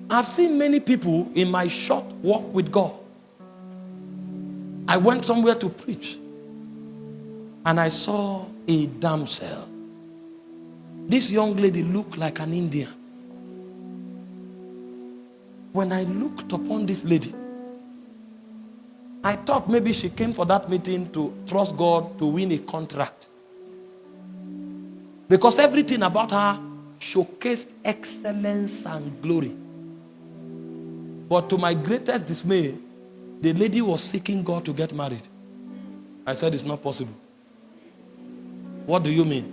I've seen many people in my short walk with God. I went somewhere to preach, and I saw a damsel. This young lady looked like an Indian. When I looked upon this lady, I thought maybe she came for that meeting to trust God to win a contract. Because everything about her showcased excellence and glory. But to my greatest dismay, the lady was seeking God to get married. I said, it's not possible. What do you mean?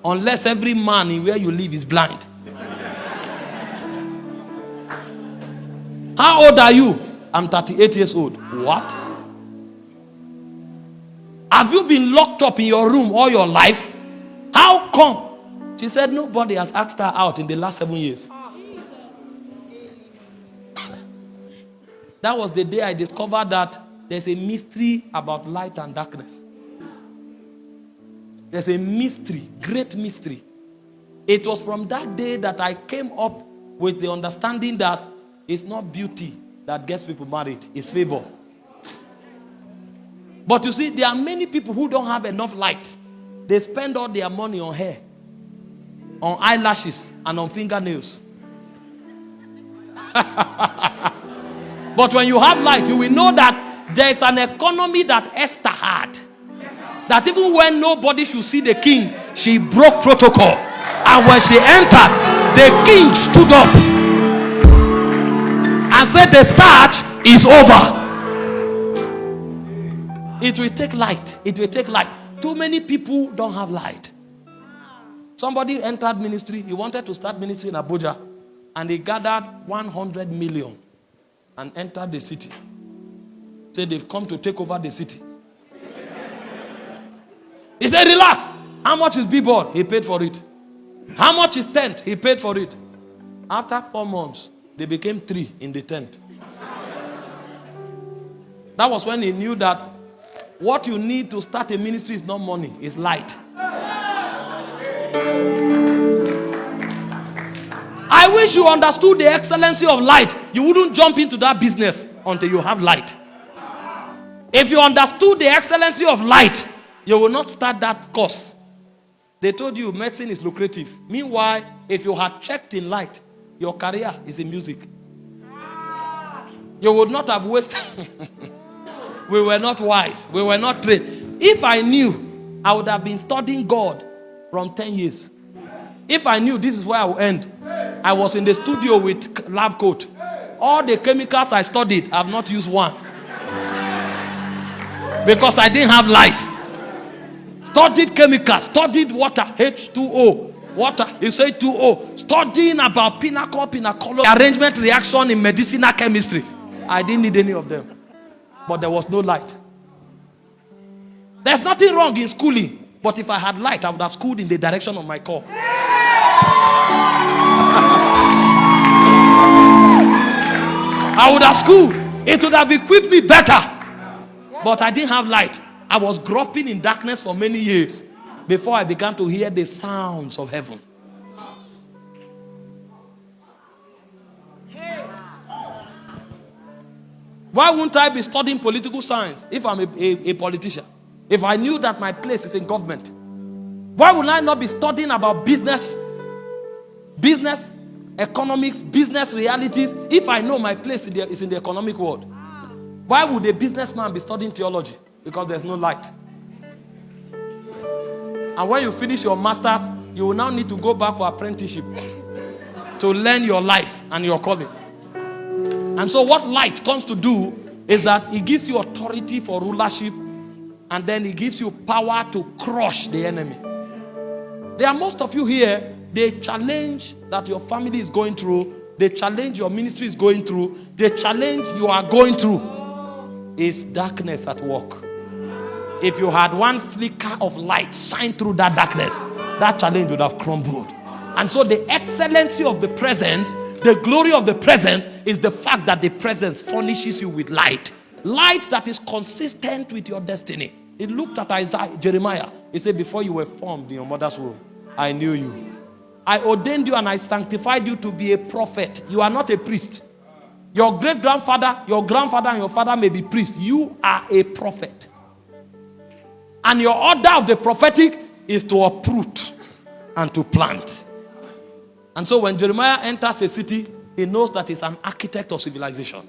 Unless every man in where you live is blind. How old are you? I'm 38 years old. What? Have you been locked up in your room all your life? How come? She said nobody has asked her out in the last 7 years. That was the day I discovered that there's a mystery about light and darkness. There's a mystery, great mystery. It was from that day that I came up with the understanding that it's not beauty that gets people married, it's favor. But you see, there are many people who don't have enough light. They spend all their money on hair, on eyelashes, and on fingernails. But when you have light, you will know that there is an economy that Esther had. That even when nobody should see the king, she broke protocol. And when she entered, the king stood up and said, the search is over. It will take light. It will take light. Too many people don't have light. Somebody entered ministry. He wanted to start ministry in Abuja. And he gathered 100 million and entered the city. Said they've come to take over the city. He said, relax. How much is billboard? He paid for it. How much is tent? He paid for it. After 4 months, they became 3 in the tent. That was when he knew that what you need to start a ministry is not money, it's light. I wish you understood the excellency of light. You wouldn't jump into that business until you have light. If you understood the excellency of light, you will not start that course. They told you medicine is lucrative. Meanwhile, if you had checked in light, your career is in music. You would not have wasted. We were not wise. We were not trained. If I knew, I would have been studying God from 10 years. If I knew this is where I would end, I was in the studio with lab coat. All the chemicals I studied, I have not used one. Because I didn't have light. Studied chemicals, studied water, H2O. Water is H2O. Studying about pinnacle, arrangement reaction in medicinal chemistry. I didn't need any of them. But there was no light. There's nothing wrong in schooling. But if I had light, I would have schooled in the direction of my call. I would have schooled. It would have equipped me better. But I didn't have light. I was groping in darkness for many years before I began to hear the sounds of heaven. Why wouldn't I be studying political science if I'm a politician? If I knew that my place is in government? Why would I not be studying about business, economics, business realities if I know my place is in the economic world? Why would a businessman be studying theology? Because there's no light. And when you finish your master's, you will now need to go back for apprenticeship to learn your life and your calling. And so what light comes to do is that it gives you authority for rulership, and then it gives you power to crush the enemy. There are most of you here, the challenge that your family is going through, the challenge your ministry is going through, the challenge you are going through is darkness at work. If you had one flicker of light shine through that darkness, that challenge would have crumbled. And so the excellency of the presence, the glory of the presence is the fact that the presence furnishes you with light. Light that is consistent with your destiny. It looked at Jeremiah. He said, before you were formed in your mother's womb, I knew you. I ordained you and I sanctified you to be a prophet. You are not a priest. Your great-grandfather, your grandfather, and your father may be priests. You are a prophet. And your order of the prophetic is to uproot and to plant. And so when Jeremiah enters a city, he knows that he's an architect of civilization.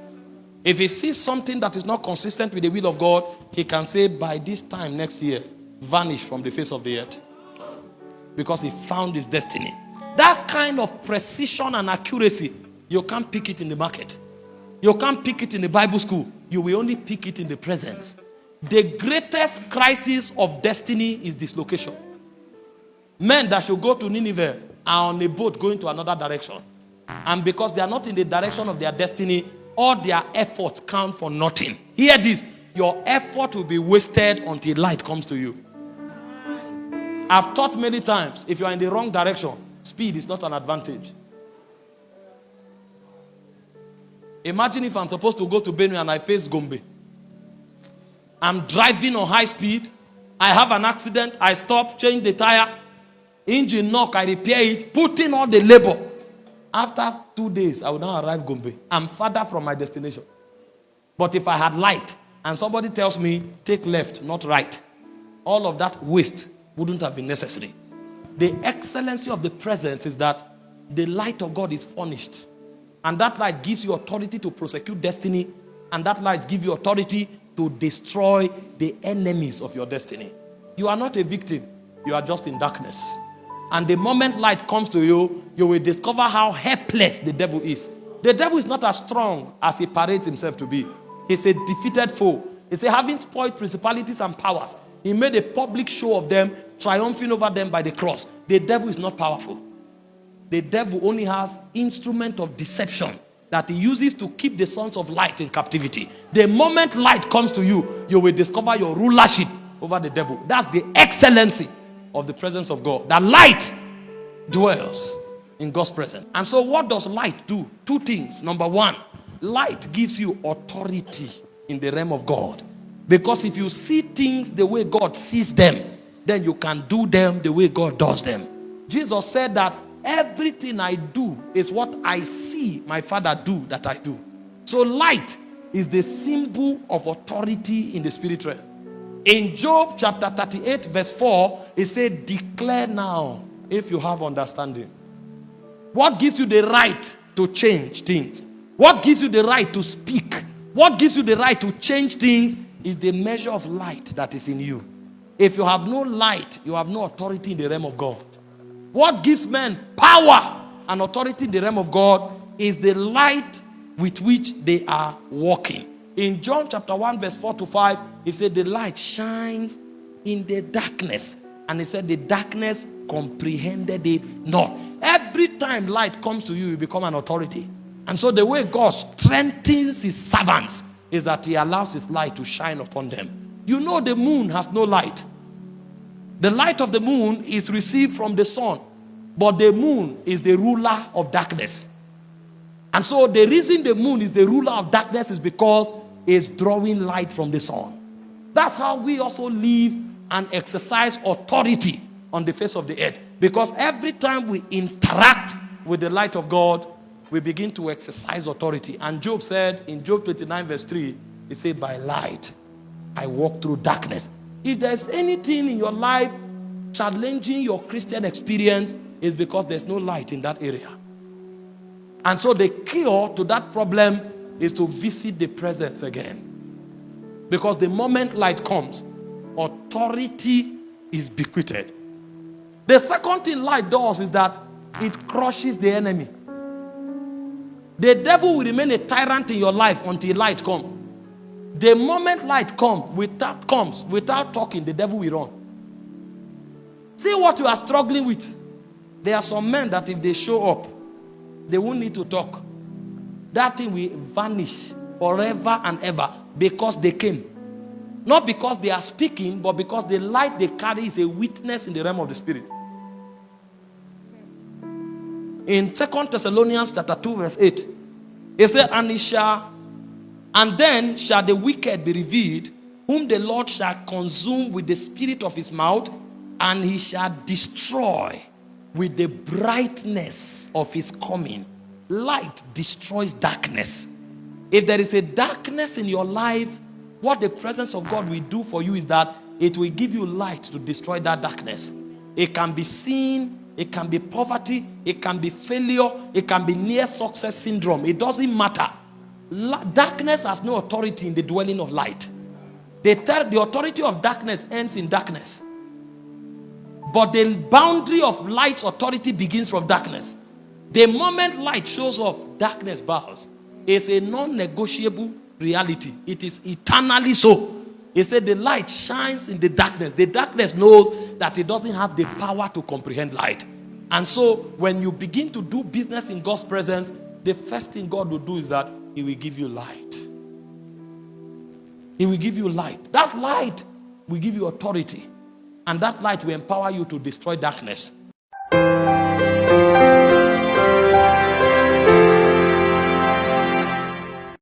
If he sees something that is not consistent with the will of God, he can say, by this time next year, vanish from the face of the earth. Because he found his destiny. That kind of precision and accuracy, you can't pick it in the market. You can't pick it in the Bible school. You will only pick it in the presence. The greatest crisis of destiny is dislocation. Men that should go to Nineveh are on a boat going to another direction. And because they are not in the direction of their destiny, all their efforts count for nothing. Hear this. Your effort will be wasted until light comes to you. I've taught many times, if you are in the wrong direction, speed is not an advantage. Imagine if I'm supposed to go to Benue and I face Gombe. I'm driving on high speed. I have an accident. I stop, change the tire. Engine knock, I repair it. Put in all the labor. After 2 days, I will now arrive Gombe. I'm farther from my destination. But if I had light and somebody tells me, take left, not right, all of that waste wouldn't have been necessary. The excellency of the presence is that the light of God is furnished. And that light gives you authority to prosecute destiny. And that light gives you authority to destroy the enemies of your destiny. You are not a victim. You are just in darkness. And the moment light comes to you, you will discover how helpless the devil is. The devil is not as strong as he parades himself to be. He's a defeated foe. He's having spoiled principalities and powers. He made a public show of them, triumphing over them by the cross. The devil is not powerful. The devil only has instrument of deception that he uses to keep the sons of light in captivity. The moment light comes to you, you will discover your rulership over the devil. That's the excellency of the presence of God. That light dwells in God's presence. And so what does light do? Two things. Number one, light gives you authority in the realm of God. Because if you see things the way God sees them, then you can do them the way God does them. Jesus said that everything I do is what I see my Father do that I do. So light is the symbol of authority in the spirit realm. In Job chapter 38 verse 4, it said, declare now if you have understanding. What gives you the right to change things? What gives you the right to speak? What gives you the right to change things is the measure of light that is in you. If you have no light, you have no authority in the realm of God. What gives men power and authority in the realm of God is the light with which they are walking. In John chapter 1 verse 4 to 5, it said the light shines in the darkness. And it said the darkness comprehended it not. Every time light comes to you, you become an authority. And so the way God strengthens his servants is that he allows his light to shine upon them. You know the moon has no light. The light of the moon is received from the sun. But the moon is the ruler of darkness. And so the reason the moon is the ruler of darkness is because it's drawing light from the sun. That's how we also live and exercise authority on the face of the earth. Because every time we interact with the light of God, we begin to exercise authority. And Job said in Job 29 verse 3, he said, by light I walk through darkness. If there's anything in your life challenging your Christian experience, is because there's no light in that area. And so the cure to that problem is to visit the presence again. Because the moment light comes, authority is bequeathed. The second thing light does is that it crushes the enemy. The devil will remain a tyrant in your life until light comes. The moment light comes without talking, the devil will run. See what you are struggling with. There are some men that if they show up, they won't need to talk. That thing will vanish forever and ever because they came. Not because they are speaking, but because the light they carry is a witness in the realm of the spirit. In 2 Thessalonians chapter 2 verse 8, it said, and then shall the wicked be revealed, whom the Lord shall consume with the spirit of his mouth, and he shall destroy with the brightness of his coming. Light destroys darkness. If there is a darkness in your life, what the presence of God will do for you is that it will give you light to destroy that darkness. It can be sin, it can be poverty, it can be failure, it can be near success syndrome. It doesn't matter. Darkness has no authority in the dwelling of light. The authority of darkness ends in darkness. But the boundary of light's authority begins from darkness. The moment light shows up, darkness bows. It's a non-negotiable reality. It is eternally so. He said the light shines in the darkness. The darkness knows that it doesn't have the power to comprehend light. And so when you begin to do business in God's presence, the first thing God will do is that he will give you light. He will give you light. That light will give you authority. And that light will empower you to destroy darkness.